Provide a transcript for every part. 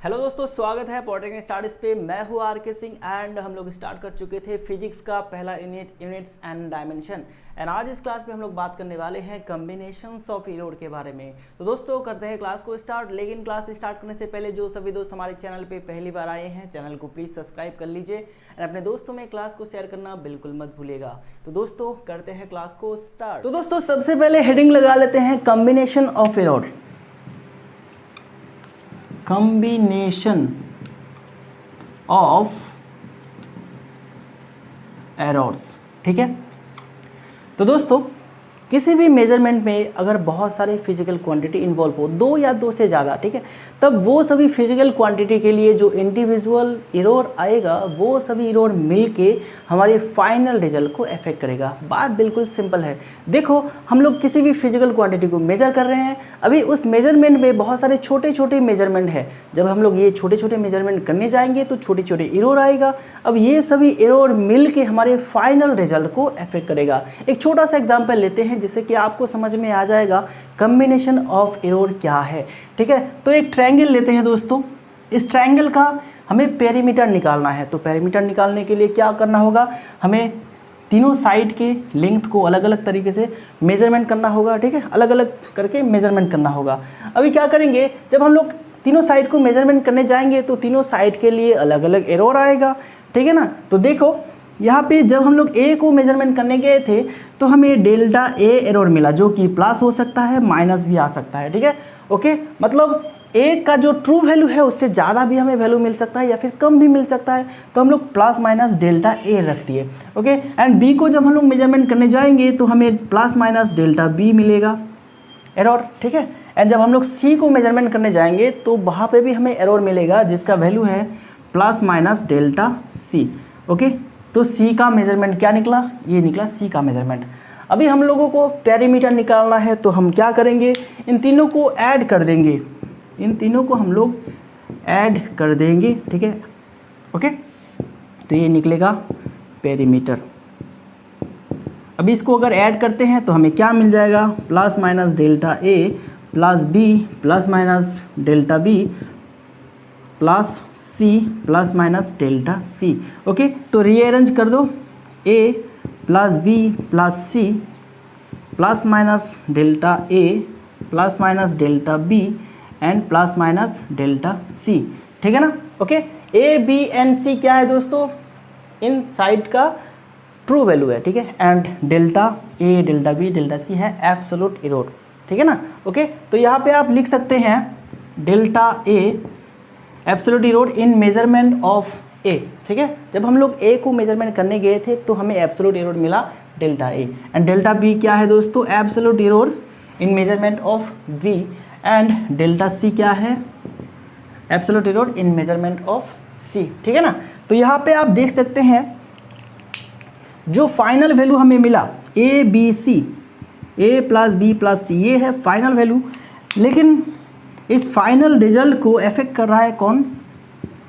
Hello दोस्तों, स्वागत है पॉलिटेक्निक स्टार्ट्स पे। मैं हूँ आर के सिंह एंड हम लोग स्टार्ट कर चुके थे फिजिक्स का पहला यूनिट्स एंड डायमेंशन। एंड आज इस क्लास में हम लोग बात करने वाले हैं कॉम्बिनेशंस ऑफ इरोड के बारे में। तो दोस्तों करते हैं क्लास को स्टार्ट। लेकिन क्लास स्टार्ट करने से पहले जो सभी दोस्त हमारे चैनल पे पहली बार आए हैं, चैनल को प्लीज़ सब्सक्राइब कर लीजिए एंड अपने दोस्तों में क्लास को शेयर करना बिल्कुल मत भूलिएगा। तो दोस्तों करते हैं क्लास को स्टार्ट। तो दोस्तों सबसे पहले हेडिंग लगा लेते हैं combination of Erode. Combination of errors, ठीक है। तो दोस्तों किसी भी मेजरमेंट में अगर बहुत सारे फिजिकल क्वांटिटी इन्वॉल्व हो, दो या दो से ज़्यादा, ठीक है, तब वो सभी फिजिकल क्वांटिटी के लिए जो इंडिविजुअल एरर आएगा वो सभी एरर मिलके हमारे फाइनल रिजल्ट को अफेक्ट करेगा। बात बिल्कुल सिंपल है। देखो हम लोग किसी भी फिजिकल क्वांटिटी को मेजर कर रहे हैं, अभी उस मेजरमेंट में बहुत सारे छोटे छोटे मेजरमेंट है। जब हम लोग ये छोटे छोटे मेजरमेंट करने जाएंगे तो छोटे छोटे एरर आएगा। अब ये सभी एरर मिल के हमारे फाइनल रिजल्ट को अफेक्ट करेगा। एक छोटा सा एग्जाम्पल लेते हैं जिससे कि आपको समझ में आ जाएगा कॉम्बिनेशन ऑफ एरर क्या है, ठीक है। तो एक ट्रायंगल लेते हैं दोस्तों। इस ट्रायंगल का हमें पेरीमीटर निकालना है। तो पेरीमीटर निकालने के लिए क्या करना होगा, हमें तीनों साइड के लेंथ को अलग अलग तरीके से मेजरमेंट करना होगा, ठीक है, अलग अलग करके मेजरमेंट करना होगा। अभी क्या करेंगे, जब हम लोग तीनों साइड को मेजरमेंट करने जाएंगे तो तीनों साइड के लिए अलग अलग एरर आएगा, ठीक है ना। तो देखो यहाँ पे जब हम लोग ए को मेजरमेंट करने गए थे तो हमें डेल्टा ए एरर मिला, जो कि प्लस हो सकता है माइनस भी आ सकता है, ठीक है। ओके, मतलब ए का जो ट्रू वैल्यू है उससे ज़्यादा भी हमें वैल्यू मिल सकता है या फिर कम भी मिल सकता है। तो हम लोग प्लस माइनस डेल्टा ए रख दिए, ओके। एंड बी को जब हम लोग मेजरमेंट करने जाएंगे तो हमें प्लस माइनस डेल्टा बी मिलेगा एरर, ठीक है। एंड जब हम लोग सी को मेजरमेंट करने जाएंगे तो वहाँ पे भी हमें एरर मिलेगा जिसका वैल्यू है plus minus delta C, okay. तो सी का मेजरमेंट क्या निकला, ये निकला सी का मेजरमेंट। अभी हम लोगों को पेरीमीटर निकालना है तो हम क्या करेंगे, इन तीनों को ऐड कर देंगे। इन तीनों को हम लोग ऐड कर देंगे, ठीक है, ओके। तो ये निकलेगा पेरीमीटर। अभी इसको अगर ऐड करते हैं तो हमें क्या मिल जाएगा, plus minus delta A plus B plus minus delta B plus C plus minus delta C, okay. तो रीअरेंज कर दो, A plus B plus C plus minus delta A plus minus delta B and plus minus delta C, ठीक है ना, okay. A B and C क्या है दोस्तों, इन साइड का ट्रू वैल्यू है, ठीक है। And delta A delta B delta C है एब्सोल्यूट एरर, ठीक है ना, ओके। तो यहाँ पे आप लिख सकते हैं delta A absolute error in measurement of A, ठीक है। जब हम लोग ए को मेजरमेंट करने गए थे तो हमें एब्सोल्यूट एरर मिला delta A. And delta B क्या है दोस्तों, absolute error in measurement of B. And delta C क्या है, absolute error in measurement of C, ठीक है ना। तो यहाँ पे आप देख सकते हैं जो फाइनल वैल्यू हमें मिला A B C, A plus B plus C, ये है फाइनल वैल्यू। लेकिन इस फाइनल रिजल्ट को अफेक्ट कर रहा है कौन,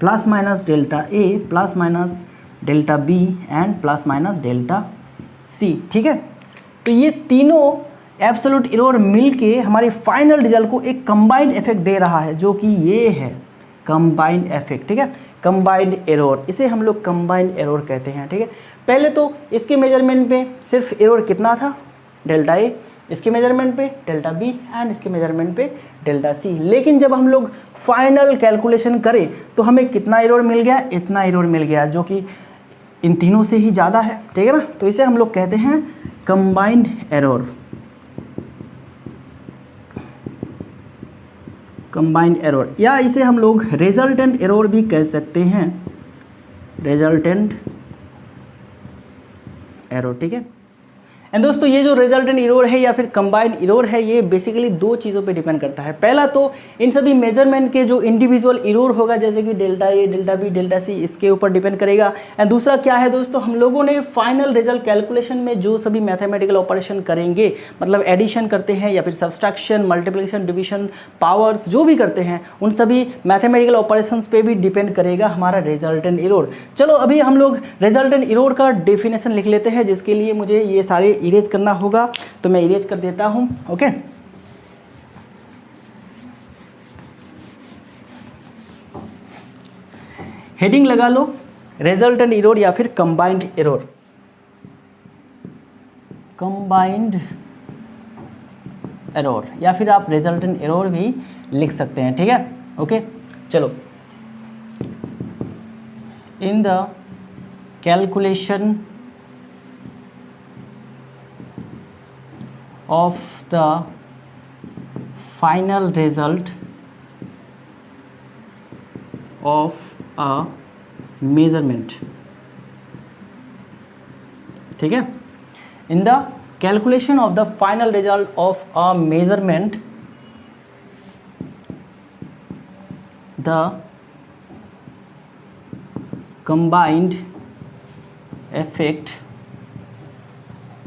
plus minus delta A plus minus delta B and plus minus delta C, ठीक है। तो ये तीनों एब्सोल्यूट एरर मिलके हमारे फाइनल रिजल्ट को एक कंबाइंड इफेक्ट दे रहा है, जो कि ये है कंबाइंड इफेक्ट, ठीक है। कंबाइंड एरर, इसे हम लोग कंबाइंड एरर कहते हैं, ठीक है। पहले तो इसके मेजरमेंट में सिर्फ एरर कितना था, डेल्टा ए, इसके मेजरमेंट पे डेल्टा बी एंड इसके मेजरमेंट पे डेल्टा सी। लेकिन जब हम लोग फाइनल कैलकुलेशन करें तो हमें कितना एरर मिल गया, इतना एरर मिल गया, जो कि इन तीनों से ही ज़्यादा है, ठीक है ना। तो इसे हम लोग कहते हैं कंबाइंड एरर, कंबाइंड एरर, या इसे हम लोग रिजल्टेंट एरर भी कह सकते हैं, रिजल्टेंट एरर, ठीक है। एंड दोस्तों ये जो रिजल्टेंट एरर है या फिर कंबाइंड एरर है, ये बेसिकली दो चीज़ों पे डिपेंड करता है। पहला तो इन सभी मेजरमेंट के जो इंडिविजुअल एरर होगा, जैसे कि delta A delta B delta सी, इसके ऊपर डिपेंड करेगा। एंड दूसरा क्या है दोस्तों, हम लोगों ने फाइनल रिजल्ट कैलकुलेशन में जो सभी मैथमेटिकल ऑपरेशन करेंगे, मतलब एडिशन करते हैं या फिर सब्सट्रैक्शन मल्टीप्लिकेशन डिविजन पावर्स जो भी करते हैं, उन सभी मैथमेटिकल ऑपरेशंस पे भी डिपेंड करेगा हमारा रिजल्टेंट एरर। चलो अभी हम लोग रिजल्टेंट एरर का डेफिनेशन लिख लेते हैं, जिसके लिए मुझे ये सारे इरेज करना होगा, तो मैं इरेज कर देता हूं, ओके। हेडिंग लगा लो रिजल्टेंट एरर या फिर कंबाइंड एरर, कंबाइंड एरर या फिर आप रिजल्टेंट एरर भी लिख सकते हैं, ठीक है। ओके चलो, in the calculation of the final result of a measurement, ठीक है। In the calculation of the final result of a measurement, the combined effect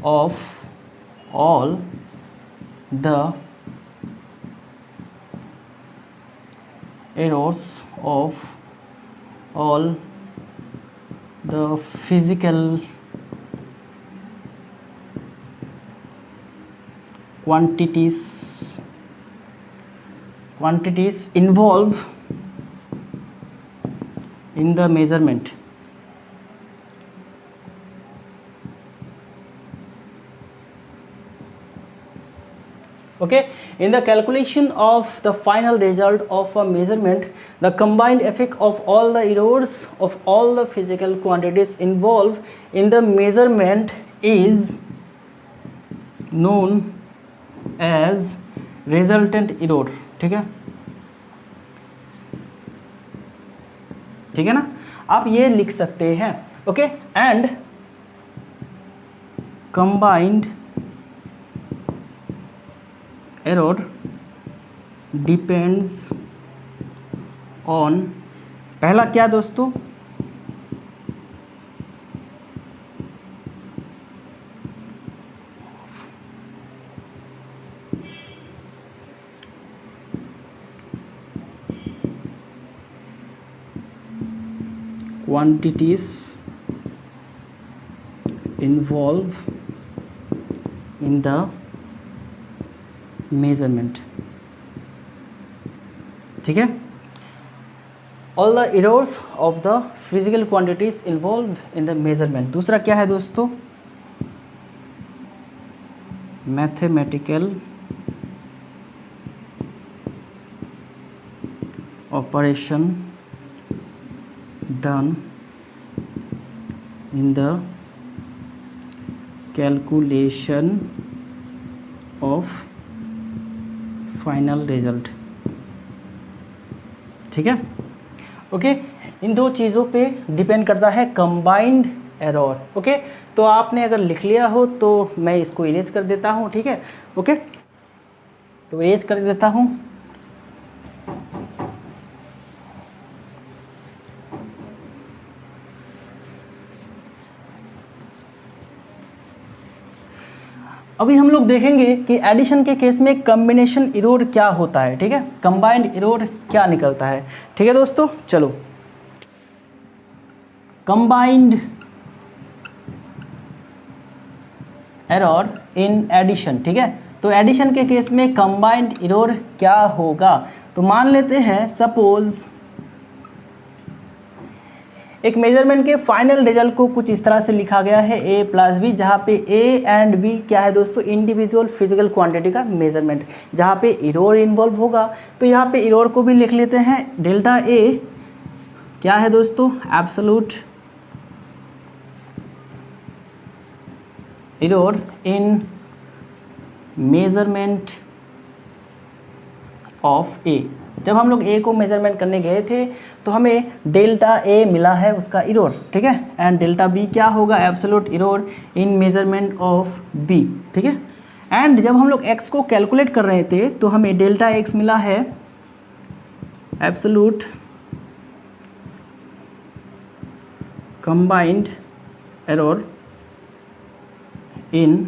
of all the errors of all the physical quantities involved in the measurement, okay. In the calculation of the final result of a measurement, the combined effect of all the errors of all the physical quantities involved in the measurement is known as resultant error, ठीक है, ठीक है ना। आप ये लिख सकते हैं, okay. And combined error depends on, पहला क्या दोस्तों, quantities involved in the measurement, ठीक है। all the errors of the physical quantities involved in the measurement। दूसरा क्या है दोस्तों, mathematical operation done in the calculation of final result, ठीक है, ओके। इन दो चीज़ों पे डिपेंड करता है कंबाइंड एरर, ओके। तो आपने अगर लिख लिया हो तो मैं इसको इरेज कर देता हूँ, ठीक है, ओके। तो इरेज कर देता हूँ। अभी हम लोग देखेंगे कि एडिशन के केस में कॉम्बिनेशन एरर क्या होता है, ठीक है, कंबाइंड एरर क्या निकलता है, ठीक है दोस्तों। चलो, कंबाइंड एरर इन एडिशन, ठीक है। तो एडिशन के केस में कंबाइंड एरर क्या होगा, तो मान लेते हैं सपोज एक मेजरमेंट के फाइनल रिजल्ट को कुछ इस तरह से लिखा गया है a प्लस बी, जहाँ पे a एंड b क्या है दोस्तों, इंडिविजुअल फिजिकल क्वांटिटी का मेजरमेंट, जहाँ पे एरर इन्वॉल्व होगा। तो यहाँ पे एरर को भी लिख लेते हैं, डेल्टा a क्या है दोस्तों, absolute error in measurement of a। जब हम लोग a को मेजरमेंट करने गए थे तो हमें डेल्टा a मिला है उसका एरर, ठीक है, एंड डेल्टा b क्या होगा, absolute error in measurement of b, ठीक है। एंड जब हम लोग x को कैलकुलेट कर रहे थे तो हमें डेल्टा x मिला है absolute combined error in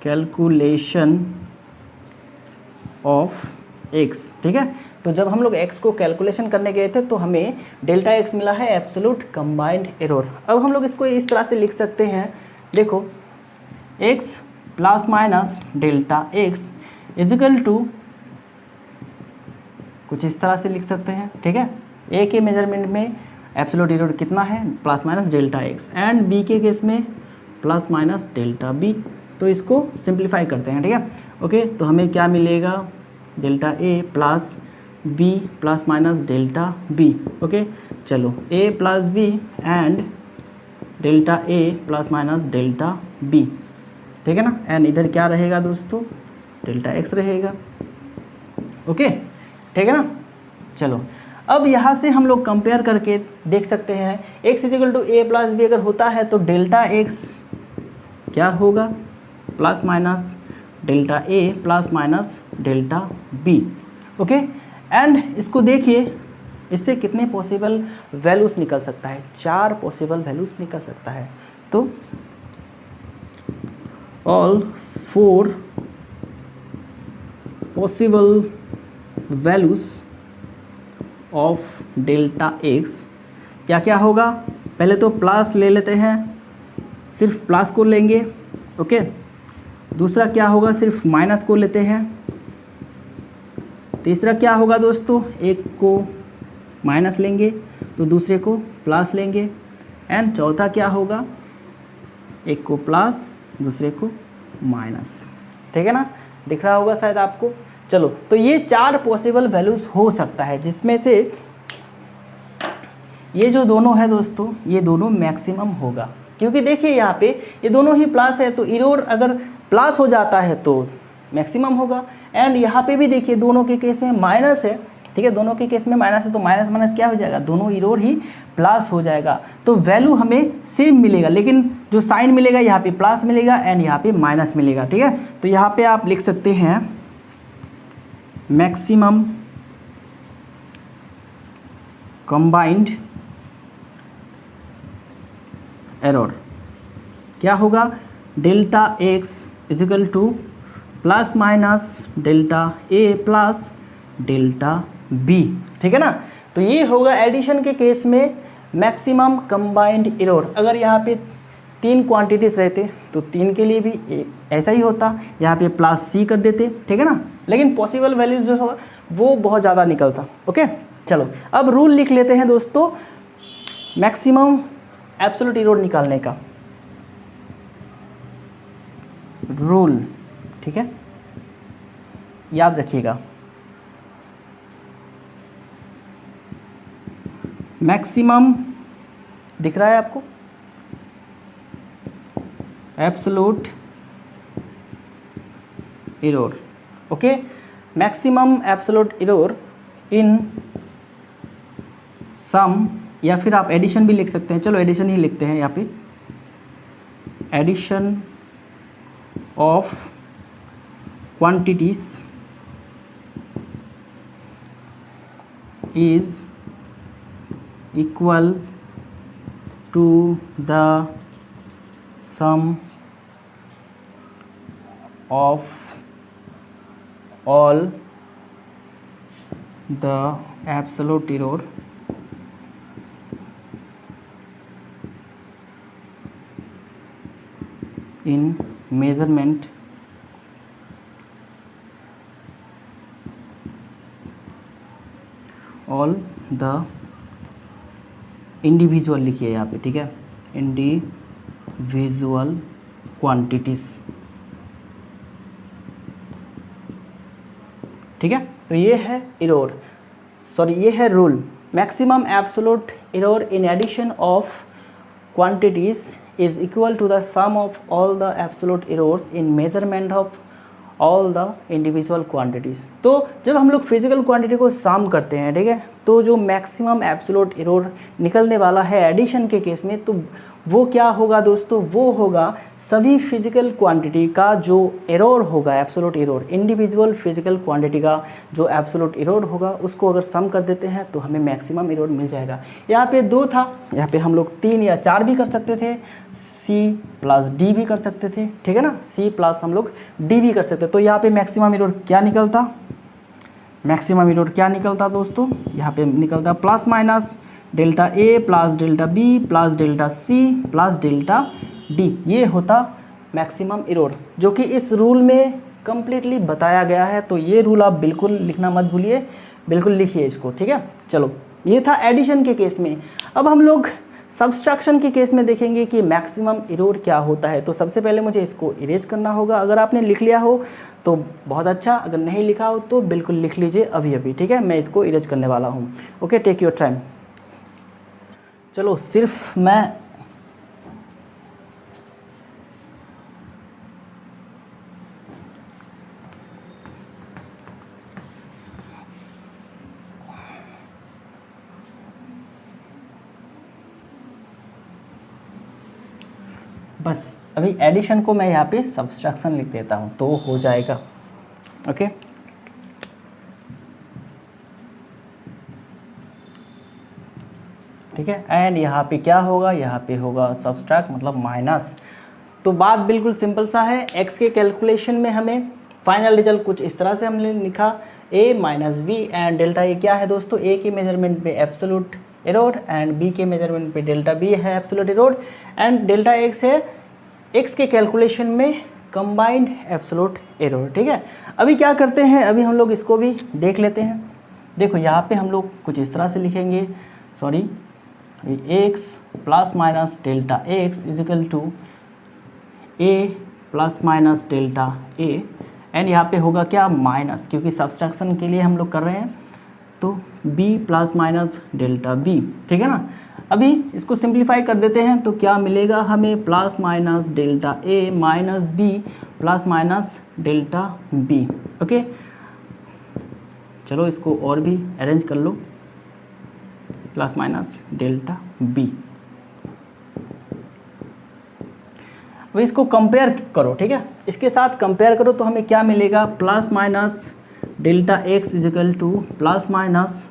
calculation of x, ठीक है। तो जब हम लोग x को कैलकुलेशन करने गए थे तो हमें डेल्टा x मिला है एब्सोल्यूट कंबाइंड एरर। अब हम लोग इसको इस तरह से लिख सकते हैं, देखो x plus minus delta x is equal to कुछ इस तरह से लिख सकते हैं, ठीक है। a के मेजरमेंट में एब्सोल्यूट एरर कितना है, plus minus delta X, and B के केस में प्लस माइनस डेल्टा बी। तो इसको सिंप्लीफाई करते हैं, ठीक है। ओके, तो हमें क्या मिलेगा, delta A plus B plus minus delta B. Okay, चलो A plus B and delta A plus minus delta B, ठीक है ना। एंड इधर क्या रहेगा दोस्तों, डेल्टा एक्स रहेगा। ओके, ठीक है ना। चलो अब यहाँ से हम लोग कंपेयर करके देख सकते हैं, X equal to A plus B अगर होता है तो डेल्टा एक्स क्या होगा, plus minus delta A plus minus delta B. Okay, and इसको देखिए, इससे कितने पॉसिबल वैल्यूज निकल सकता है, 4 पॉसिबल वैल्यूज निकल सकता है। तो all 4 possible values of delta X क्या क्या होगा, पहले तो प्लस ले लेते हैं, सिर्फ प्लस को लेंगे। ओके, दूसरा क्या होगा, सिर्फ माइनस को लेते हैं। तीसरा क्या होगा दोस्तों, एक को माइनस लेंगे तो दूसरे को प्लस लेंगे। एंड चौथा क्या होगा, एक को प्लस दूसरे को माइनस, ठीक है ना, दिख रहा होगा शायद आपको। चलो, तो ये 4 पॉसिबल वैल्यूज़ हो सकता है, जिसमें से ये जो दोनों है दोस्तों, ये दोनों मैक्सिमम होगा, क्योंकि देखिए यहाँ पे ये दोनों ही प्लस है, तो इरोर अगर प्लस हो जाता है तो मैक्सिमम होगा। एंड यहाँ पे भी देखिए दोनों के केस में माइनस है, ठीक है, दोनों के केस में माइनस है, तो माइनस माइनस क्या हो जाएगा, दोनों इरोर ही प्लस हो जाएगा। तो वैल्यू हमें सेम मिलेगा, लेकिन जो साइन मिलेगा यहाँ पे प्लस मिलेगा एंड यहाँ पे माइनस मिलेगा, ठीक है। तो यहाँ पे आप लिख सकते हैं मैक्सिमम कंबाइंड एरर क्या होगा, delta X equal to plus minus delta A plus delta B, ठीक है ना। तो ये होगा एडिशन के केस में मैक्सिमम कंबाइंड एरर। अगर यहाँ पे 3 क्वांटिटीज़ रहते तो 3 के लिए भी ऐसा ही होता, यहाँ पे प्लस सी कर देते, ठीक है ना। लेकिन पॉसिबल वैल्यूज जो है वो बहुत ज़्यादा निकलता। ओके, चलो अब रूल लिख लेते हैं दोस्तों मैक्सिमम एब्सोल्यूट एरर निकालने का रूल, ठीक है, याद रखिएगा। मैक्सिमम दिख रहा है आपको, absolute error. Okay, maximum absolute error in sum, या फिर आप एडिशन भी लिख सकते हैं, चलो एडिशन ही लिखते हैं यहाँ पे, addition of quantities is equal to the sum of all the absolute error in measurement all the individual लिखिए यहाँ पे, ठीक है, इंडिविजुअल क्वांटिटीज़, ठीक है। तो ये है एरर, सॉरी ये है rule, maximum absolute error in addition of quantities is equal to the sum of all the absolute errors in measurement of all the individual quantities. तो जब हम लोग फिजिकल क्वांटिटी को सम करते हैं, ठीक है, तो जो मैक्सिमम एब्सोल्यूट एरर निकलने वाला है एडिशन के केस में, तो वो क्या होगा दोस्तों, वो होगा सभी फिजिकल क्वांटिटी का जो एरर होगा, absolute error, individual physical quantity का जो एब्सोल्यूट एरर होगा, उसको अगर सम कर देते हैं तो हमें मैक्सिमम एरर मिल जाएगा। यहाँ पे 2 था, यहाँ पे हम लोग 3 या 4 भी कर सकते थे, सी प्लस डी भी कर सकते थे, ठीक है ना, सी प्लस हम लोग डी भी कर सकते। तो यहाँ पे मैक्सिमम एरर क्या निकलता, मैक्सिमम एरर क्या निकलता दोस्तों, यहाँ पे निकलता plus minus delta A plus delta B plus delta C plus delta D, ये होता मैक्सिमम एरर, जो कि इस रूल में कम्प्लीटली बताया गया है। तो ये रूल आप बिल्कुल लिखना मत भूलिए, बिल्कुल लिखिए इसको, ठीक है। चलो ये था एडिशन के केस में। अब हम लोग सब्सट्रैक्शन के केस में देखेंगे कि मैक्सिमम एरर क्या होता है। तो सबसे पहले मुझे इसको इरेज करना होगा। अगर आपने लिख लिया हो तो बहुत अच्छा, अगर नहीं लिखा हो तो बिल्कुल लिख लीजिए अभी अभी, ठीक है। मैं इसको इरेज करने वाला हूँ। Okay, take your time. चलो सिर्फ मैं बस अभी एडिशन को मैं यहाँ पे सब्सट्रैक्शन लिख देता हूँ तो हो जाएगा। ओके, ठीक है। एंड यहाँ पे क्या होगा, यहाँ पे होगा सब्सट्रैक्ट मतलब माइनस। तो बात बिल्कुल सिंपल सा है। एक्स के कैलकुलेशन में हमें फाइनल रिजल्ट कुछ इस तरह से हमने लिखा a minus B and delta A क्या है दोस्तों, a के मेजरमेंट पे एब्सोल्यूट एरर एंड b के मेजरमेंट पे डेल्टा b है absolute error and delta x है x के कैलकुलेशन में कंबाइंड एब्सोल्यूट एरर, ठीक है। अभी क्या करते हैं, अभी हम लोग इसको भी देख लेते हैं। देखो यहाँ पे हम लोग कुछ इस तरह से लिखेंगे, sorry, x plus minus delta x is equal to a plus minus delta a and यहाँ पे होगा क्या, माइनस, क्योंकि सब्सट्रैक्शन के लिए हम लोग कर रहे हैं, तो b plus minus delta b, ठीक है ना। अभी इसको सिंप्लीफाई कर देते हैं तो क्या मिलेगा हमें, plus minus delta a minus b plus minus delta b। Okay, चलो इसको और भी अरेंज कर लो, प्लस माइनस डेल्टा b। अब इसको कंपेयर करो, ठीक है, इसके साथ कंपेयर करो तो हमें क्या मिलेगा, plus minus delta x is equal to plus minus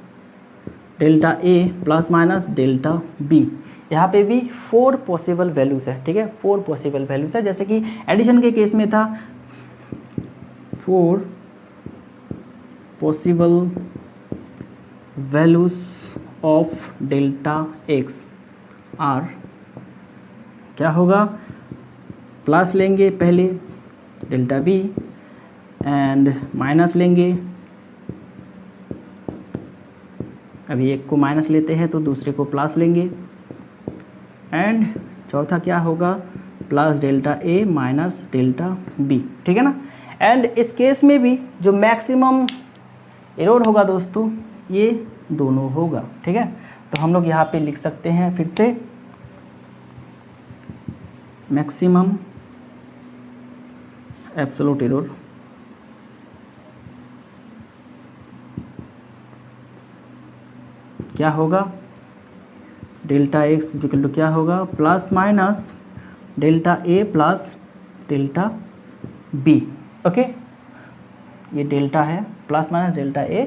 delta a plus minus delta b। यहाँ पे भी 4 पॉसिबल वैल्यूज़ है, ठीक है, 4 पॉसिबल वैल्यूज़ है। जैसे कि एडिशन के केस में था 4 possible values of delta x are, क्या होगा, प्लस लेंगे पहले डेल्टा b एंड माइनस लेंगे, अभी एक को माइनस लेते हैं तो दूसरे को प्लस लेंगे एंड चौथा क्या होगा, plus delta a minus delta b, ठीक है ना। एंड इस केस में भी जो मैक्सिमम एरर होगा दोस्तों ये दोनों होगा, ठीक है। तो हम लोग यहाँ पे लिख सकते हैं फिर से, मैक्सिमम एब्सोल्यूट एरर क्या होगा, डेल्टा x इक्वल टू क्या होगा, plus minus delta a plus delta b। Okay, ये डेल्टा है, plus minus delta a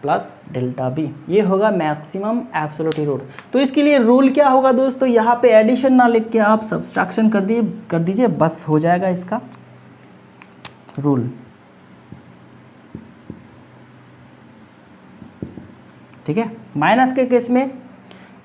plus delta b, ये होगा मैक्सिमम एब्सोल्यूट एरर। तो इसके लिए रूल क्या होगा दोस्तों, यहाँ पे एडिशन ना लिख के आप सब्सट्रैक्शन कर दीजिए, बस हो जाएगा इसका रूल, ठीक है। माइनस के केस में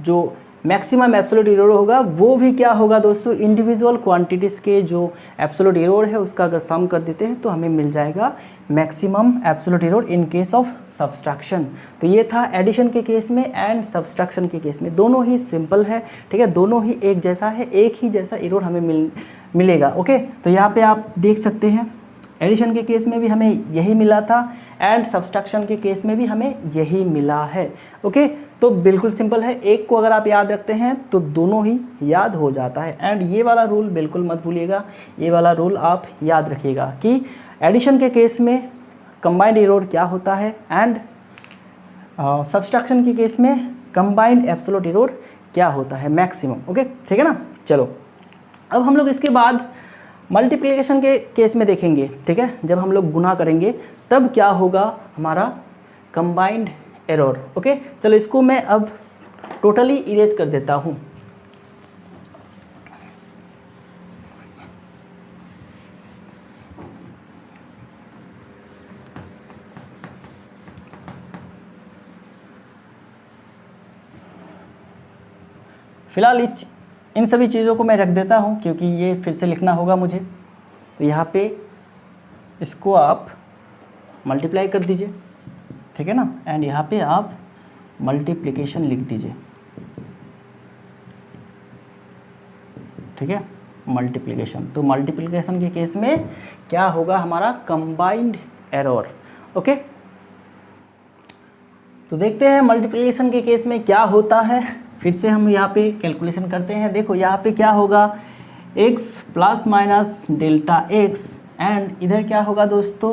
जो मैक्सिमम एब्सोल्यूट एरर होगा वो भी क्या होगा दोस्तों, इंडिविजुअल क्वांटिटीज़ के जो एब्सोल्यूट एरर है उसका अगर सम कर देते हैं तो हमें मिल जाएगा maximum absolute error in case of subtraction. तो ये था एडिशन के केस में एंड सब्सट्रैक्शन के केस में, दोनों ही सिंपल है, ठीक है, दोनों ही एक जैसा है, एक ही जैसा एरर हमें मिलेगा। ओके, तो यहाँ पे आप देख सकते हैं एडिशन के केस में भी हमें यही मिला था एंड सब्सट्रैक्शन के केस में भी हमें यही मिला है। ओके, तो बिल्कुल सिंपल है, एक को अगर आप याद रखते हैं तो दोनों ही याद हो जाता है। एंड ये वाला रूल बिल्कुल मत भूलिएगा, ये वाला रूल आप याद रखिएगा कि एडिशन के केस में कंबाइंड एरर क्या होता है एंड सब्सट्रैक्शन के केस में कंबाइंड एब्सोल्यूट एरर क्या होता है, मैक्सिमम। ओके, ठीक है ना। चलो अब हम लोग इसके बाद मल्टीप्लिकेशन के केस में देखेंगे, ठीक है, जब हम लोग गुना करेंगे तब क्या होगा हमारा कंबाइंड एरर। ओके, चलो इसको मैं अब टोटली इरेज कर देता हूँ। फिलहाल इन सभी चीज़ों को मैं रख देता हूँ क्योंकि ये फिर से लिखना होगा मुझे। तो यहाँ पे इसको आप मल्टीप्लाई कर दीजिए, ठीक है ना, एंड यहाँ पे आप मल्टीप्लिकेशन लिख दीजिए, ठीक है, मल्टीप्लिकेशन। तो मल्टीप्लिकेशन के केस में क्या होगा हमारा कंबाइंड एरर। ओके, तो देखते हैं मल्टीप्लिकेशन के केस में क्या होता है। फिर से हम यहाँ पे कैलकुलेशन करते हैं। देखो यहाँ पे क्या होगा, x plus minus delta x and इधर क्या होगा दोस्तों,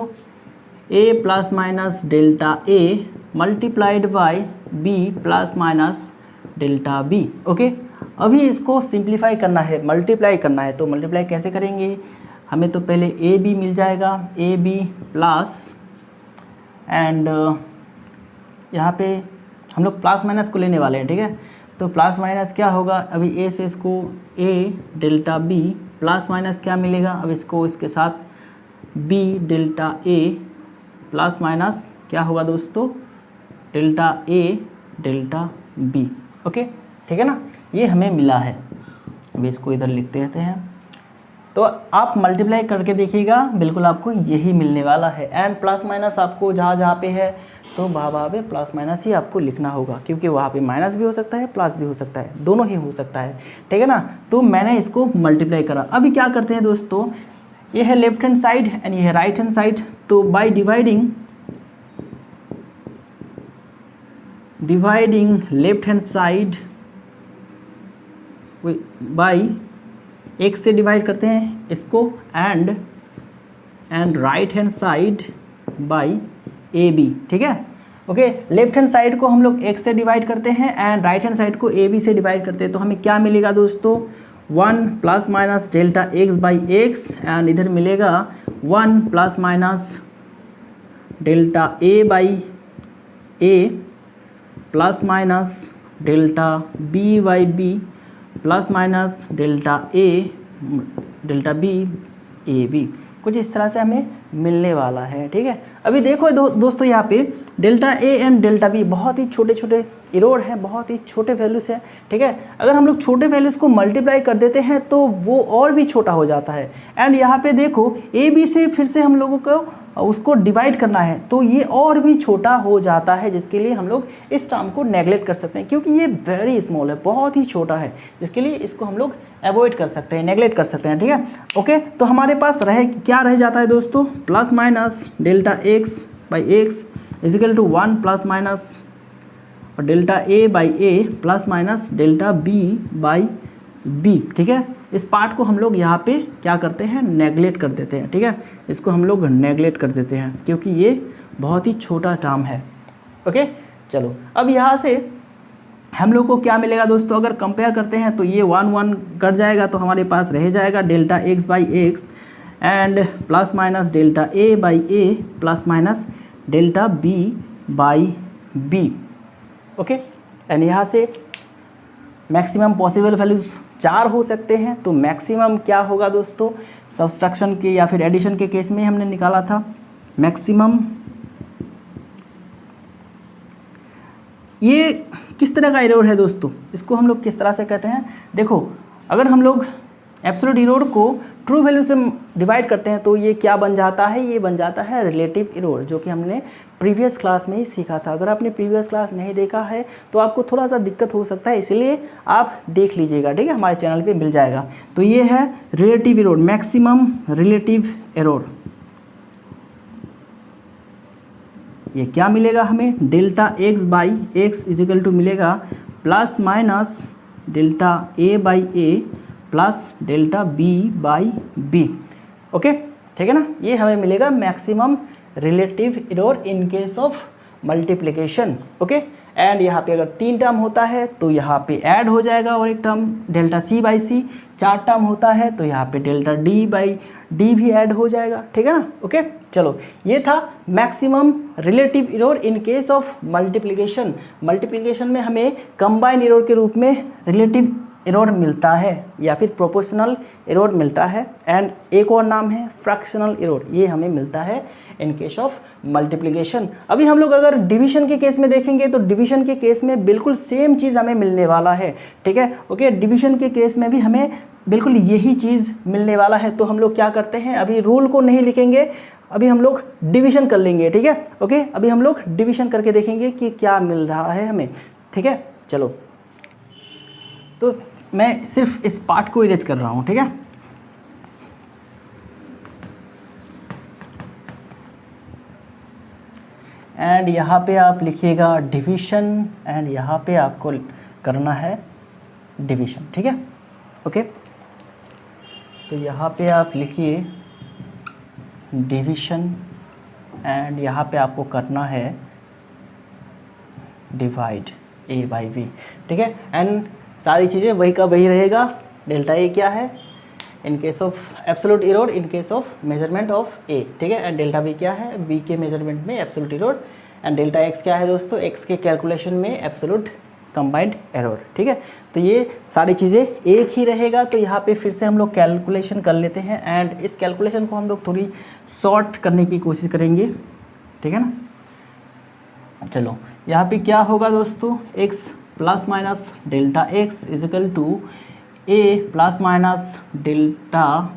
a plus minus delta a multiplied by b plus minus delta b। Okay, अभी इसको सिंप्लीफाई करना है, मल्टीप्लाई करना है। तो मल्टीप्लाई कैसे करेंगे, हमें तो पहले ए बी मिल जाएगा, ए बी प्लस एंड यहाँ पे हम लोग प्लस माइनस को लेने वाले हैं, ठीक है। तो प्लस माइनस क्या होगा, अभी ए से इसको ए डेल्टा बी प्लस माइनस क्या मिलेगा, अब इसको इसके साथ B delta A plus minus क्या होगा दोस्तों, delta A delta B. Okay, ठीक है ना, ये हमें मिला है। अभी इसको इधर लिखते रहते हैं। तो आप मल्टीप्लाई करके देखिएगा, बिल्कुल आपको यही मिलने वाला है। एंड प्लस माइनस आपको जहाँ जहाँ पे है तो वहाँ पे प्लस माइनस ही आपको लिखना होगा, क्योंकि वहाँ पे माइनस भी हो सकता है, प्लस भी हो सकता है, दोनों ही हो सकता है, ठीक है ना। तो मैंने इसको मल्टीप्लाई करा। अभी क्या करते हैं दोस्तों, ये है लेफ्ट हैंड साइड एंड ये है राइट हैंड साइड। तो by dividing left hand side by एक से डिवाइड करते हैं इसको and right hand side by A B, ठीक है। ओके, लेफ्ट हैंड साइड को हम लोग x से डिवाइड करते हैं एंड राइट हैंड साइड को ए बी से डिवाइड करते हैं। तो हमें क्या मिलेगा दोस्तों, 1 plus minus delta x by X and इधर मिलेगा 1 plus minus delta a by A plus minus delta b by B plus minus delta B A B, कुछ इस तरह से हमें मिलने वाला है, ठीक है। अभी देखो दोस्तों यहाँ पे delta A and delta B बहुत ही छोटे छोटे इरोड हैं, बहुत ही छोटे वैल्यूज़ हैं, ठीक है। अगर हम लोग छोटे वैल्यूज़ को मल्टीप्लाई कर देते हैं तो वो और भी छोटा हो जाता है। एंड यहाँ पे देखो ए बी से फिर से हम लोगों को उसको डिवाइड करना है तो ये और भी छोटा हो जाता है, जिसके लिए हम लोग इस टर्म को नेगलेक्ट कर सकते हैं, क्योंकि ये वेरी स्मॉल है, बहुत ही छोटा है, जिसके लिए इसको हम लोग अवॉइड कर सकते हैं, नेगलेक्ट कर सकते हैं, ठीक है। ओके, तो हमारे पास क्या रह जाता है दोस्तों, plus minus delta x by X equal to 1 plus minus और delta A by A plus minus delta B by B, ठीक है। इस पार्ट को हम लोग यहाँ पे क्या करते हैं, नेगलेक्ट कर देते हैं, ठीक है। इसको हम लोग नेगलेक्ट कर देते हैं क्योंकि ये बहुत ही छोटा टर्म है। ओके, चलो अब यहाँ से हम लोग को क्या मिलेगा दोस्तों, अगर कंपेयर करते हैं तो ये 1 कट जाएगा, तो हमारे पास रह जाएगा delta x by X and plus minus delta A by A plus minus delta B by B. Okay, and यहाँ से मैक्सिमम पॉसिबल वैल्यूज़ 4 हो सकते हैं। तो मैक्सिमम क्या होगा दोस्तों, सब्सट्रैक्शन के या फिर एडिशन के केस में हमने निकाला था मैक्सिमम। ये किस तरह का एरर है दोस्तों, इसको हम लोग किस तरह से कहते हैं, देखो अगर हम लोग एब्सोल्यूट एरर को ट्रू वैल्यू से डिवाइड करते हैं तो ये क्या बन जाता है, ये बन जाता है रिलेटिव एरर, जो कि हमने प्रीवियस क्लास में ही सीखा था। अगर आपने प्रीवियस क्लास नहीं देखा है तो आपको थोड़ा सा दिक्कत हो सकता है, इसलिए आप देख लीजिएगा, ठीक है, हमारे चैनल पे मिल जाएगा। तो ये है relative error, maximum relative error. ये क्या मिलेगा हमें, delta x by X equal to मिलेगा plus minus delta A by A plus delta B by B. Okay, ठीक है ना, ये हमें मिलेगा maximum relative error in case of multiplication. Okay, and यहाँ पे अगर 3 टर्म होता है तो यहाँ पे ऐड हो जाएगा और एक term delta C by C, 4 term होता है तो यहाँ पे डेल्टा डी बाई डी भी ऐड हो जाएगा, ठीक है ना। ओके, चलो ये था maximum relative error in case of multiplication. Multiplication में हमें कंबाइन एरर के रूप में रिलेटिव एरर मिलता है या फिर प्रोपोर्शनल एरर मिलता है, एंड एक और नाम है फ्रैक्शनल एरर, ये हमें मिलता है इन केस ऑफ मल्टीप्लिकेशन। अभी हम लोग अगर डिवीजन के केस में देखेंगे तो डिवीजन के केस में बिल्कुल सेम चीज़ हमें मिलने वाला है, ठीक है। ओके, डिवीजन के केस में भी हमें बिल्कुल यही चीज़ मिलने वाला है। तो हम लोग क्या करते हैं, अभी रूल को नहीं लिखेंगे, अभी हम लोग डिवीजन कर लेंगे, ठीक है। ओके, अभी हम लोग डिवीजन करके देखेंगे कि क्या मिल रहा है हमें, ठीक है। चलो, तो मैं सिर्फ इस पार्ट को इरेज कर रहा हूँ, ठीक है। एंड यहाँ पे आप लिखिएगा डिवीजन, एंड यहाँ पे आपको करना है डिवीजन, ठीक है। ओके, तो यहाँ पे आप लिखिए डिवीजन, एंड यहाँ पे आपको करना है डिवाइड a बाई बी, ठीक है। एंड सारी चीज़ें वही का वही रहेगा। डेल्टा ए क्या है इन case of absolute error, in case of measurement of a, ठीक है। एंड डेल्टा बी क्या है b के मेजरमेंट में absolute error, and delta X क्या है दोस्तों x के कैलकुलेशन में एब्सोल्यूट कंबाइंड एरर, ठीक है। तो ये सारी चीज़ें एक ही रहेगा। तो यहाँ पे फिर से हम लोग कैलकुलेशन कर लेते हैं, एंड इस कैलकुलेशन को हम लोग थोड़ी शॉर्ट करने की कोशिश करेंगे, ठीक है ना। चलो, यहाँ पे क्या होगा दोस्तों, x plus minus delta X equal to a plus minus delta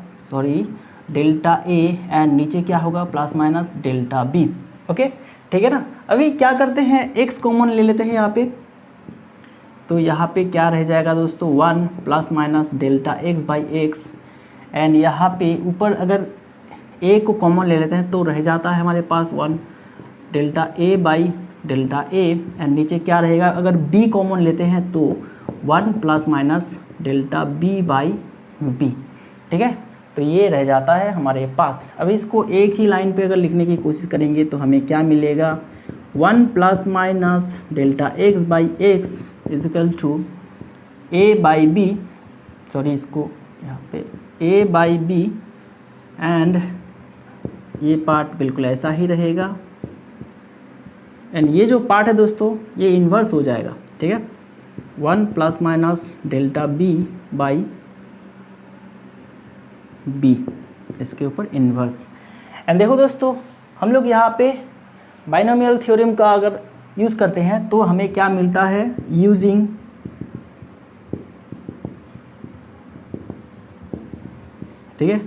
a, and नीचे क्या होगा plus minus delta b, okay, ठीक है ना। अभी क्या करते हैं, x कॉमन ले लेते हैं यहाँ पे, तो यहाँ पे क्या रह जाएगा दोस्तों 1 plus minus delta x by X, and यहाँ पे ऊपर अगर a को कॉमन ले लेते हैं तो रह जाता है हमारे पास 1 delta a by delta a, and नीचे क्या रहेगा, अगर b कॉमन लेते हैं तो 1 plus minus delta b by b, ठीक है। तो ये रह जाता है हमारे पास। अभी इसको एक ही लाइन पे अगर लिखने की कोशिश करेंगे तो हमें क्या मिलेगा, 1 plus minus delta x by X equal to a by b, sorry इसको यहाँ पे a बाई b, एंड ये पार्ट बिल्कुल ऐसा ही रहेगा, एंड ये जो पार्ट है दोस्तों ये इन्वर्स हो जाएगा, ठीक है। 1 plus minus delta b by b, इसके ऊपर इन्वर्स। एंड देखो दोस्तों, हम लोग यहाँ पे बाइनोमियल थ्योरम का अगर यूज़ करते हैं तो हमें क्या मिलता है, यूजिंग ठीक है,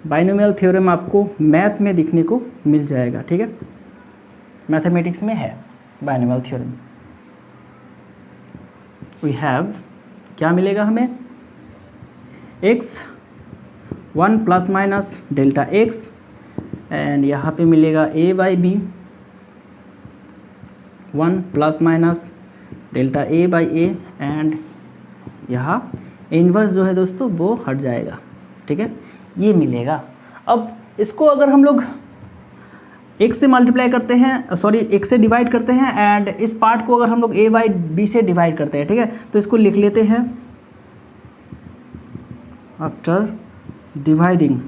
बाइनोमियल थ्योरम आपको मैथ में दिखने को मिल जाएगा, ठीक है। मैथमेटिक्स में है बाइनोमियल थ्योरम। वी हैव क्या मिलेगा हमें, x 1 plus minus delta X, and यहाँ पे मिलेगा a by B 1 plus minus delta a by a, and यहाँ इन्वर्स जो है दोस्तों वो हट जाएगा, ठीक है, ये मिलेगा। अब इसको अगर हम लोग एक से मल्टीप्लाई करते हैं, सॉरी एक से डिवाइड करते हैं, एंड इस पार्ट को अगर हम लोग a बाई बी से डिवाइड करते हैं, ठीक है, तो इसको लिख लेते हैं after dividing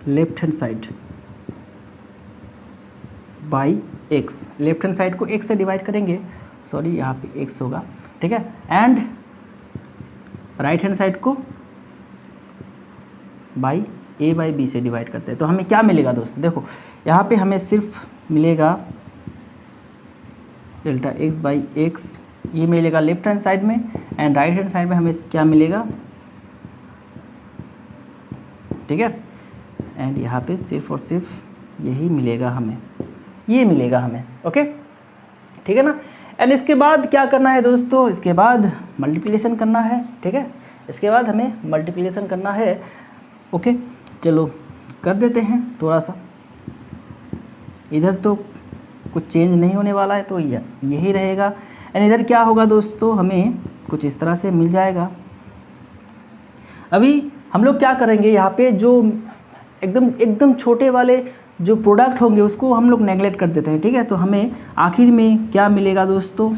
left hand side by x, left hand side को x से डिवाइड करेंगे, सॉरी यहाँ पे x होगा, ठीक है, एंड राइट हैंड साइड को बाई a बाई बी से डिवाइड करते हैं। तो हमें क्या मिलेगा दोस्तों, देखो यहाँ पे हमें सिर्फ मिलेगा डेल्टा एक्स बाई एक्स, ये मिलेगा लेफ्ट हैंड साइड में, एंड राइट हैंड साइड में हमें क्या मिलेगा, ठीक है, एंड यहाँ पे सिर्फ और सिर्फ यही मिलेगा हमें, ये मिलेगा हमें, ओके, ठीक है ना। एंड इसके बाद क्या करना है दोस्तों, इसके बाद मल्टीप्लिकेशन करना है, ठीक है, इसके बाद हमें मल्टीप्लिकेशन करना है, ओके। चलो कर देते हैं थोड़ा सा, इधर तो कुछ चेंज नहीं होने वाला है तो यही रहेगा, एंड इधर क्या होगा दोस्तों, हमें कुछ इस तरह से मिल जाएगा। अभी हम लोग क्या करेंगे, यहाँ पे जो एकदम छोटे वाले जो प्रोडक्ट होंगे उसको हम लोग नेगलेक्ट कर देते हैं, ठीक है। तो हमें आखिर में क्या मिलेगा दोस्तों,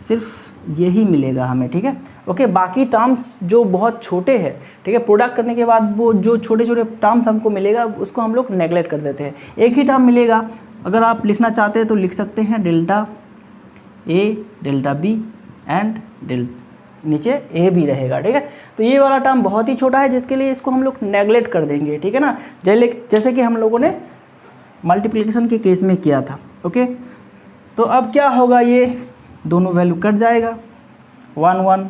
सिर्फ यही मिलेगा हमें, ठीक है। ओके, बाकी टर्म्स जो बहुत छोटे हैं, ठीक है, प्रोडक्ट करने के बाद वो जो छोटे छोटे टर्म्स हमको मिलेगा उसको हम लोग नेगलेक्ट कर देते हैं। एक ही टर्म मिलेगा, अगर आप लिखना चाहते हैं तो लिख सकते हैं delta A, delta B and नीचे ए भी रहेगा, ठीक है। तो ये वाला टर्म बहुत ही छोटा है जिसके लिए इसको हम लोग नेगलेक्ट कर देंगे, ठीक है ना, जैसे कि हम लोगों ने मल्टीप्लिकेशन के केस में किया था। ओके, तो अब क्या होगा, ये दोनों वैल्यू कट जाएगा 1 1,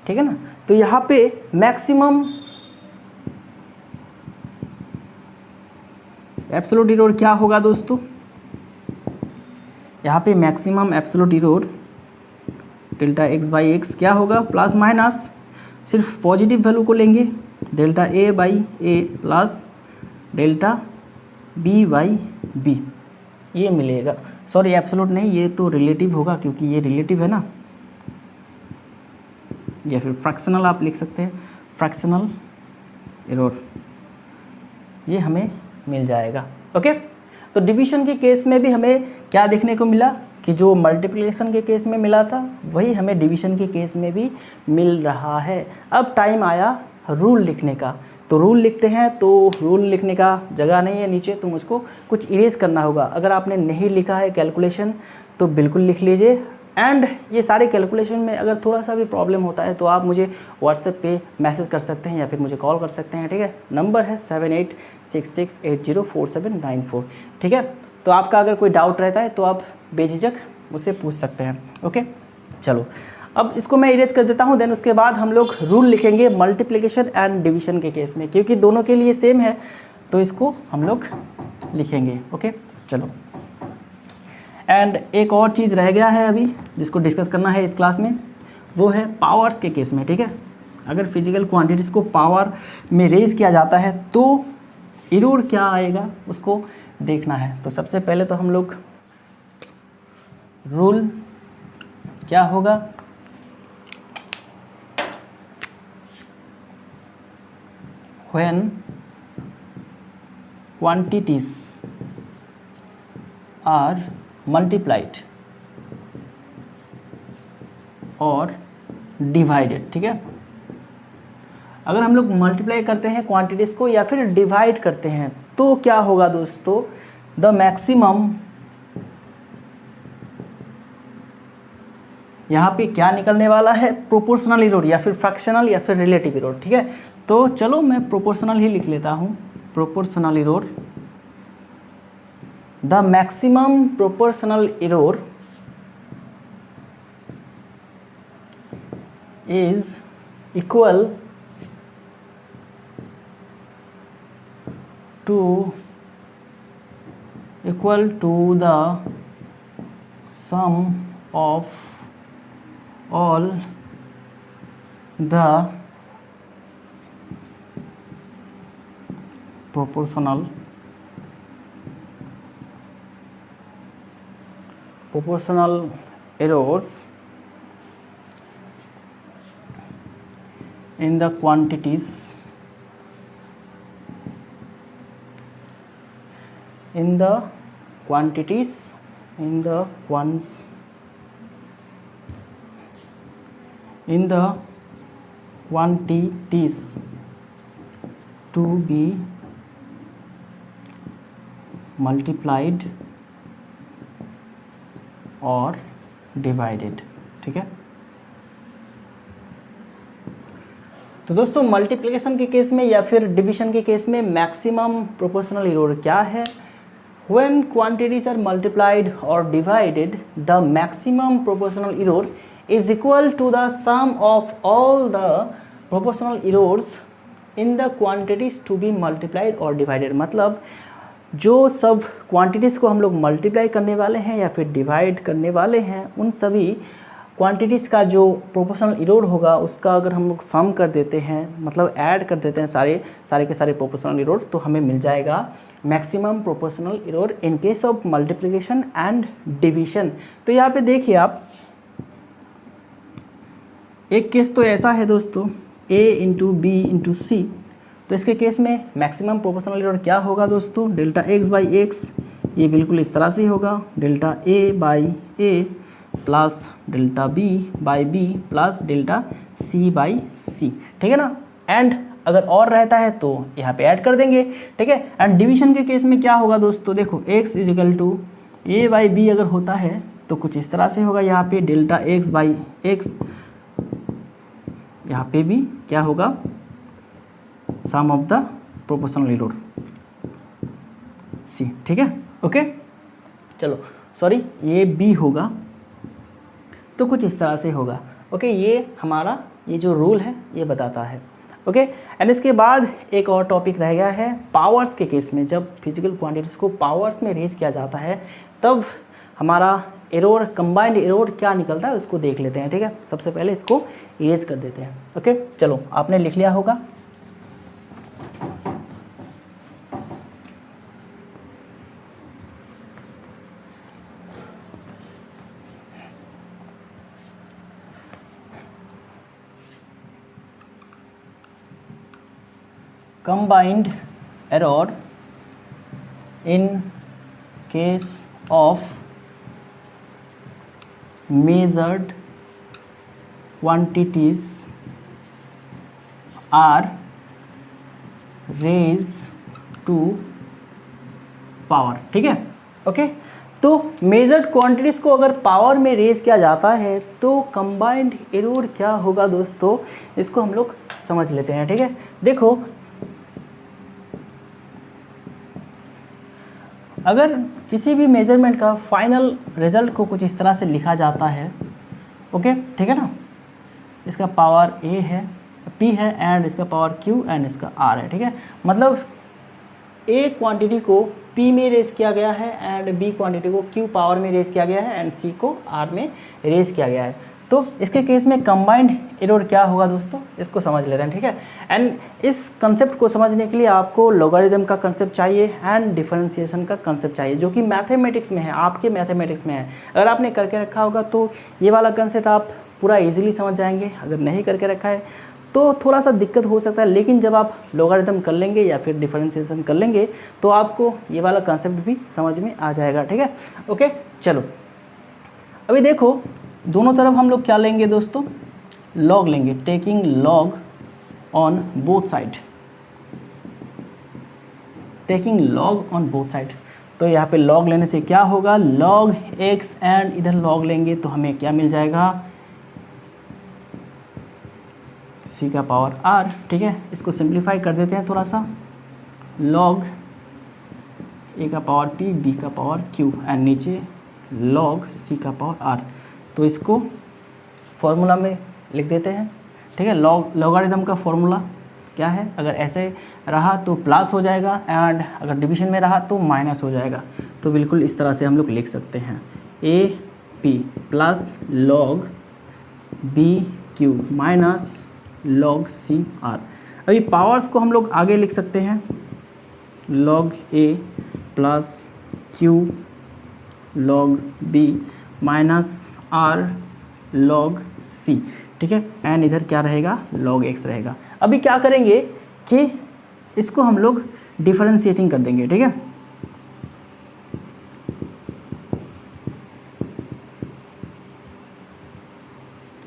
ठीक है ना। तो यहाँ पे मैक्सिमम एब्सोल्यूट इरोर क्या होगा दोस्तों, यहाँ पे maximum absolute error delta x by x क्या होगा, प्लस माइनस सिर्फ पॉजिटिव वैल्यू को लेंगे, delta A by A plus delta B by b, ये मिलेगा। सॉरी एब्सोल्यूट नहीं, ये तो रिलेटिव होगा क्योंकि ये रिलेटिव है ना, या फिर फ्रैक्शनल आप लिख सकते हैं, फ्रैक्शनल एरर, ये हमें मिल जाएगा। ओके, तो डिवीजन के केस में भी हमें क्या देखने को मिला कि जो मल्टीप्लिकेशन के केस में मिला था वही हमें डिवीजन के केस में भी मिल रहा है। अब टाइम आया रूल लिखने का, तो रूल लिखते हैं। तो रूल लिखने का जगह नहीं है नीचे, तो मुझको कुछ इरेज करना होगा। अगर आपने नहीं लिखा है कैलकुलेशन तो बिल्कुल लिख लीजिए। एंड ये सारे कैलकुलेशन में अगर थोड़ा सा भी प्रॉब्लम होता है तो आप मुझे व्हाट्सएप पे मैसेज कर सकते हैं या फिर मुझे कॉल कर सकते हैं, ठीक है। नंबर है 7866804794, ठीक है। तो आपका अगर कोई डाउट रहता है तो आप बेझिझक मुझसे पूछ सकते हैं। ओके, चलो अब इसको मैं इरेज कर देता हूँ। देन उसके बाद हम लोग रूल लिखेंगे मल्टीप्लिकेशन एंड डिवीजन के केस में, क्योंकि दोनों के लिए सेम है तो इसको हम लोग लिखेंगे। ओके, चलो। एंड एक और चीज़ रह गया है अभी जिसको डिस्कस करना है इस क्लास में, वो है पावर्स के केस में, ठीक है। अगर फिजिकल क्वांटिटीज़ को पावर में रेज किया जाता है तो इरोर क्या आएगा उसको देखना है। तो सबसे पहले तो हम लोग रूल क्या होगा, व्हेन क्वांटिटीज आर मल्टीप्लाइड और डिवाइडेड, ठीक है। अगर हम लोग मल्टीप्लाई करते हैं क्वांटिटीज़ को या फिर डिवाइड करते हैं तो क्या होगा दोस्तों, द मैक्सिमम, यहाँ पे क्या निकलने वाला है, प्रोपोर्शनल इरोड या फिर फ्रैक्शनल या फिर रिलेटिव इरोड, ठीक है। तो चलो मैं प्रोपोर्शनल ही लिख लेता हूँ, proportional Erode, the maximum proportional Erode is equal to the sum of all the proportional errors in the quantities in the quantities to be multiplied और डिवाइडेड, ठीक है। तो दोस्तों मल्टीप्लिकेशन के केस में या फिर डिवीजन के केस में मैक्सिमम प्रोपोर्शनल इरोर क्या है, व्हेन क्वांटिटीज आर मल्टीप्लाइड और divided the maximum proportional error is equal to the sum of all the proportional errors in the quantities to be multiplied और divided. मतलब जो सब quantities को हम लोग मल्टीप्लाई करने वाले हैं या फिर डिवाइड करने वाले हैं उन सभी क्वांटिटीज़ का जो प्रोपोर्शनल इरोर होगा उसका अगर हम लोग सम कर देते हैं, मतलब ऐड कर देते हैं सारे के सारे प्रोपोर्शनल इरोर, तो हमें मिल जाएगा maximum proportional error in case of multiplication and division. तो यहाँ पे देखिए आप, एक केस तो ऐसा है दोस्तों a इंटू बी इंटू सी, तो इसके केस में मैक्सिमम प्रोपोर्शनल इरोर क्या होगा दोस्तों, डेल्टा एक्स बाई एक्स, ये बिल्कुल इस तरह से होगा, delta A by A plus delta B by B plus delta C by C, ठीक है ना। एंड अगर और रहता है तो यहाँ पे ऐड कर देंगे, ठीक है। एंड डिवीजन के केस में क्या होगा दोस्तों, देखो x is equal to a by b अगर होता है तो कुछ इस तरह से होगा, यहाँ पे डेल्टा एक्स बाई एक्स, यहाँ पे भी क्या होगा, सम ऑफ द प्रोपोर्शनल इरोड सी, ठीक है। ओके चलो सॉरी ये बी होगा तो कुछ इस तरह से होगा। ओके ये हमारा ये जो रूल है ये बताता है। ओके एंड इसके बाद एक और टॉपिक रह गया है पावर्स के केस में। जब फिजिकल क्वांटिटीज़ को पावर्स में रेज किया जाता है तब हमारा एरोर, कंबाइंड एरोर क्या निकलता है उसको देख लेते हैं, ठीक है। सबसे पहले इसको इरेज कर देते हैं। ओके चलो आपने लिख लिया होगा। combined error in case of measured quantities are raised to power, ठीक है। ओके तो मेजर्ड क्वांटिटीज़ को अगर पावर में रेज किया जाता है तो कंबाइंड एरर क्या होगा दोस्तों, इसको हम लोग समझ लेते हैं, ठीक है। देखो अगर किसी भी मेजरमेंट का फाइनल रिजल्ट को कुछ इस तरह से लिखा जाता है, ओके ठीक है ना, इसका पावर ए है, पी है एंड इसका पावर क्यू एंड इसका आर है, ठीक है। मतलब ए क्वांटिटी को पी में रेज किया गया है एंड बी क्वांटिटी को क्यू पावर में रेज किया गया है एंड सी को आर में रेज किया गया है। तो इसके केस में कंबाइंड एरर क्या होगा दोस्तों, इसको समझ लेते हैं, ठीक है। एंड इस कंसेप्ट को समझने के लिए आपको लॉगरिथम का कंसेप्ट चाहिए एंड डिफरेंशिएशन का कंसेप्ट चाहिए, जो कि मैथमेटिक्स में है, आपके मैथमेटिक्स में है। अगर आपने करके रखा होगा तो ये वाला कंसेप्ट आप पूरा ईजिली समझ जाएंगे, अगर नहीं करके रखा है तो थोड़ा सा दिक्कत हो सकता है, लेकिन जब आप लॉगरिथम कर लेंगे या फिर डिफरेंशिएशन कर लेंगे तो आपको ये वाला कंसेप्ट भी समझ में आ जाएगा, ठीक है। ओके चलो अभी देखो दोनों तरफ हम लोग क्या लेंगे दोस्तों, लॉग लेंगे, taking log on both side, taking log on both side. तो यहाँ पे लॉग लेने से क्या होगा, लॉग एक्स एंड इधर लॉग लेंगे तो हमें क्या मिल जाएगा, सी का पावर आर, ठीक है। इसको सिंप्लीफाई कर देते हैं थोड़ा सा, लॉग ए का पावर पी, बी का पावर क्यू एंड नीचे लॉग सी का पावर आर। तो इसको फॉर्मूला में लिख देते हैं, ठीक है। लॉगरिथम का फॉर्मूला क्या है, अगर ऐसे रहा तो प्लस हो जाएगा एंड अगर डिवीजन में रहा तो माइनस हो जाएगा। तो बिल्कुल इस तरह से हम लोग लिख सकते हैं, A P plus log B Q minus log C R. अभी पावर्स को हम लोग आगे लिख सकते हैं, लॉग ए plus Q log B minus R log C, ठीक है। एंड इधर क्या रहेगा, लॉग एक्स रहेगा। अभी क्या करेंगे कि इसको हम लोग डिफरेंशिएटिंग कर देंगे, ठीक है।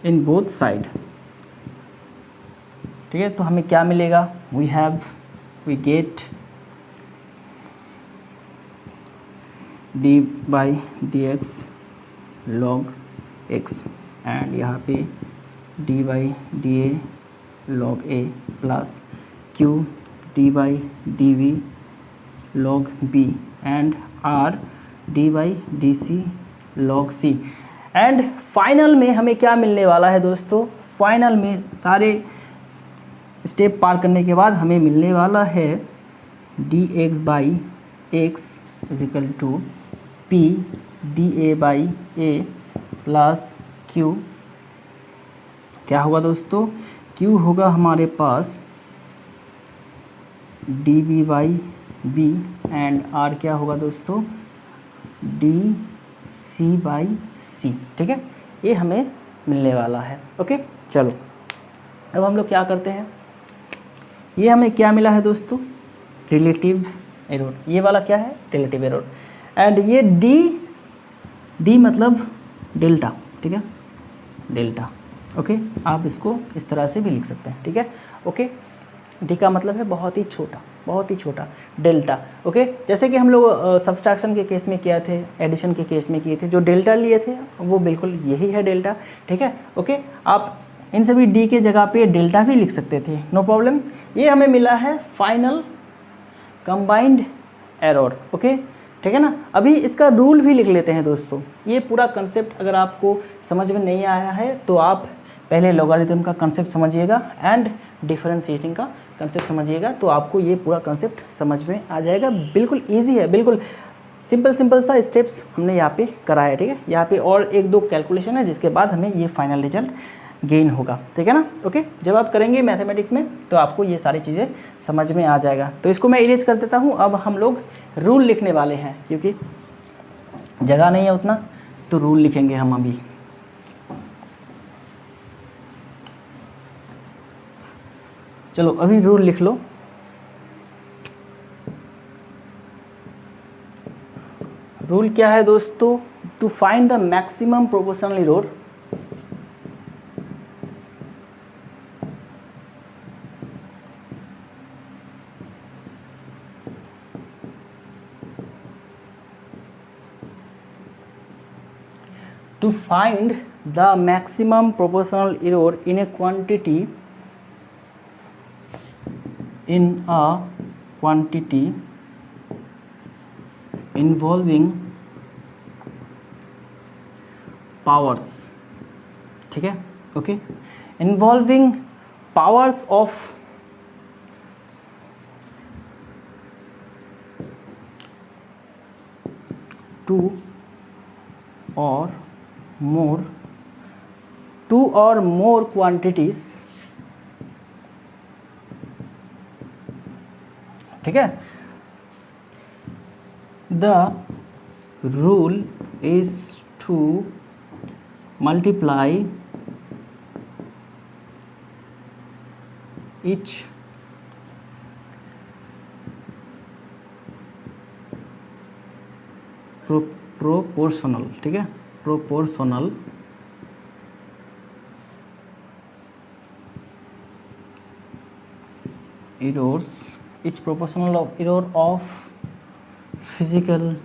इन बोथ साइड, ठीक है। तो हमें क्या मिलेगा, we get d by d x log x and यहाँ पे d by d a log A plus q d by d v log b and r d by d c log c. And final में हमें क्या मिलने वाला है दोस्तों, final में सारे स्टेप पार करने के बाद हमें मिलने वाला है D X by X equal to P D A by A plus Q, क्या होगा दोस्तों, क्यू होगा हमारे पास D B by B and R क्या होगा दोस्तों, डी सी बाई सी, ठीक है। ये हमें मिलने वाला है। ओके चलो अब हम लोग क्या करते हैं, ये हमें क्या मिला है दोस्तों, रिलेटिव एरर। ये वाला क्या है, रिलेटिव एरर। एंड ये डी मतलब डेल्टा, ठीक है, डेल्टा। ओके, आप इसको इस तरह से भी लिख सकते हैं, ठीक है। ओके, डी का मतलब है बहुत ही छोटा, बहुत ही छोटा, डेल्टा। ओके, जैसे कि हम लोग सब्सट्रैक्शन के केस में किया थे, एडिशन के केस में किए थे, जो डेल्टा लिए थे वो बिल्कुल यही है डेल्टा, ठीक है। ओके, आप इन सभी डी के जगह पे डेल्टा भी लिख सकते थे, नो प्रॉब्लम। ये हमें मिला है फाइनल कंबाइंड एरर। ओके, ठीक है ना। अभी इसका रूल भी लिख लेते हैं दोस्तों। ये पूरा कंसेप्ट अगर आपको समझ में नहीं आया है तो आप पहले लॉगरिथम का कंसेप्ट समझिएगा एंड डिफरेंशिएटिंग का कंसेप्ट समझिएगा, तो आपको ये पूरा कंसेप्ट समझ में आ जाएगा। बिल्कुल ईजी है, बिल्कुल सिंपल सा स्टेप्स हमने यहाँ पे कराया है, ठीक है। यहाँ पे और एक दो कैलकुलेशन है जिसके बाद हमें ये फाइनल रिजल्ट गेन होगा, ठीक है ना। ओके, जब आप करेंगे मैथमेटिक्स में तो आपको ये सारी चीज़ें समझ में आ जाएगा। तो इसको मैं इरेज कर देता हूँ। अब हम लोग रूल लिखने वाले हैं, क्योंकि जगह नहीं है उतना, तो रूल लिखेंगे हम अभी। चलो अभी रूल लिख लो। रूल क्या है दोस्तों? To find the maximum proportional error to find the maximum proportional error in a quantity involving powers, ठीक है। Okay, involving powers of two और मोर क्वांटिटीज, ठीक है। The rule is to multiply each proportional, ठीक है, proportional errors, each proportional of error of physical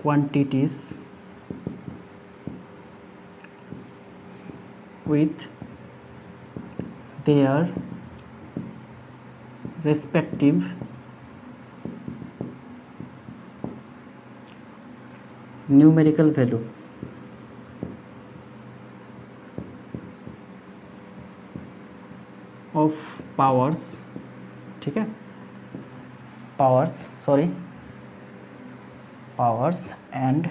quantities with their respective numerical value of powers, ठीक है, powers and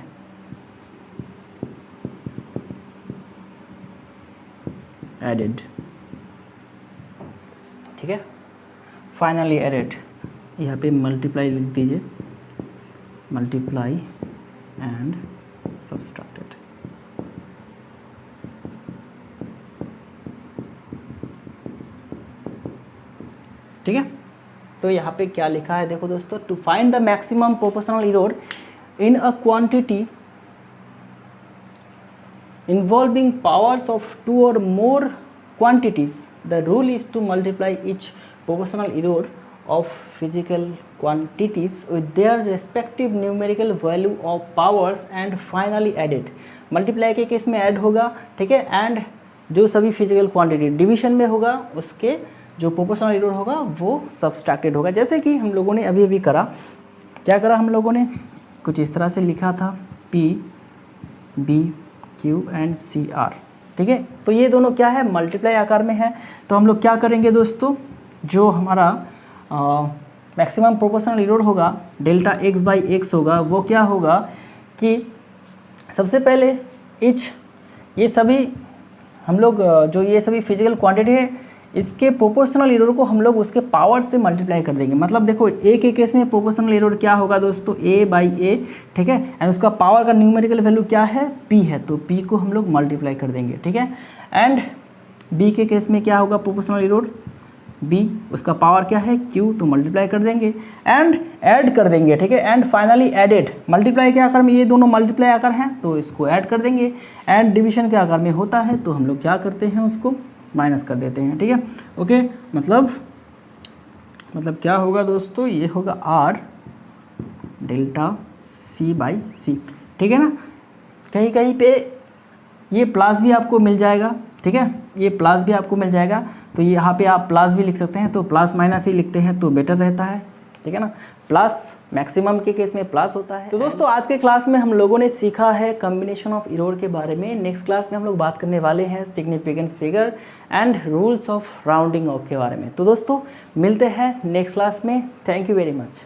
added, ठीक है। Finally added, यहाँ पे मल्टीप्लाई लिख दीजिए, मल्टीप्लाई एंड सब्सट्रैक्टेड, ठीक है। तो यहाँ पे क्या लिखा है देखो दोस्तों, to find the maximum proportional error in a quantity involving powers of two or more quantities, the rule is to multiply each proportional error of physical quantities with their respective numerical value of powers and finally added। Multiply के case में add होगा, ठीक है, and जो सभी physical quantity division में होगा उसके जो प्रोपोर्शनल एरर होगा वो सब्सट्रैक्टेड होगा। जैसे कि हम लोगों ने अभी अभी करा, क्या करा हम लोगों ने, कुछ इस तरह से लिखा था P B Q and CR, ठीक है। तो ये दोनों क्या है, मल्टीप्लाई आकार में है। तो हम लोग क्या करेंगे दोस्तों, जो हमारा मैक्सिमम प्रोपोर्शनल एरर होगा डेल्टा x बाई एक्स होगा, वो क्या होगा कि सबसे पहले ये सभी हम लोग जो ये सभी फिजिकल क्वांटिटी है इसके प्रोपोर्शनल एरर को हम लोग उसके पावर से मल्टीप्लाई कर देंगे। मतलब देखो ए के केस में प्रोपोर्शनल एरर क्या होगा दोस्तों, a बाई ए, ठीक है, एंड उसका पावर का न्यूमेरिकल वैल्यू क्या है, p है, तो p को हम लोग मल्टीप्लाई कर देंगे, ठीक है। एंड b के केस में क्या होगा प्रोपोर्शनल एरर, b, उसका पावर क्या है q, तो मल्टीप्लाई कर देंगे एंड ऐड कर देंगे, ठीक है। एंड फाइनली एडेड, मल्टीप्लाई के आकार में ये दोनों मल्टीप्लाई आकार हैं तो इसको ऐड कर देंगे, एंड डिवीजन के आकार में होता है तो हम लोग क्या करते हैं उसको माइनस कर देते हैं, ठीक है। ओके, मतलब क्या होगा दोस्तों, ये होगा r delta c by C, ठीक है ना। कहीं कहीं पे ये प्लस भी आपको मिल जाएगा, ठीक है, ये प्लस भी आपको मिल जाएगा, तो यहाँ पे आप प्लस भी लिख सकते हैं, तो प्लस माइनस ही लिखते हैं तो बेटर रहता है, ठीक है ना। प्लस मैक्सिमम के केस में प्लस होता है। तो दोस्तों आज के क्लास में हम लोगों ने सीखा है कॉम्बिनेशन ऑफ एरर के बारे में। नेक्स्ट क्लास में हम लोग बात करने वाले हैं significance figure and rules of rounding off के बारे में। तो दोस्तों मिलते हैं नेक्स्ट क्लास में। Thank you very much.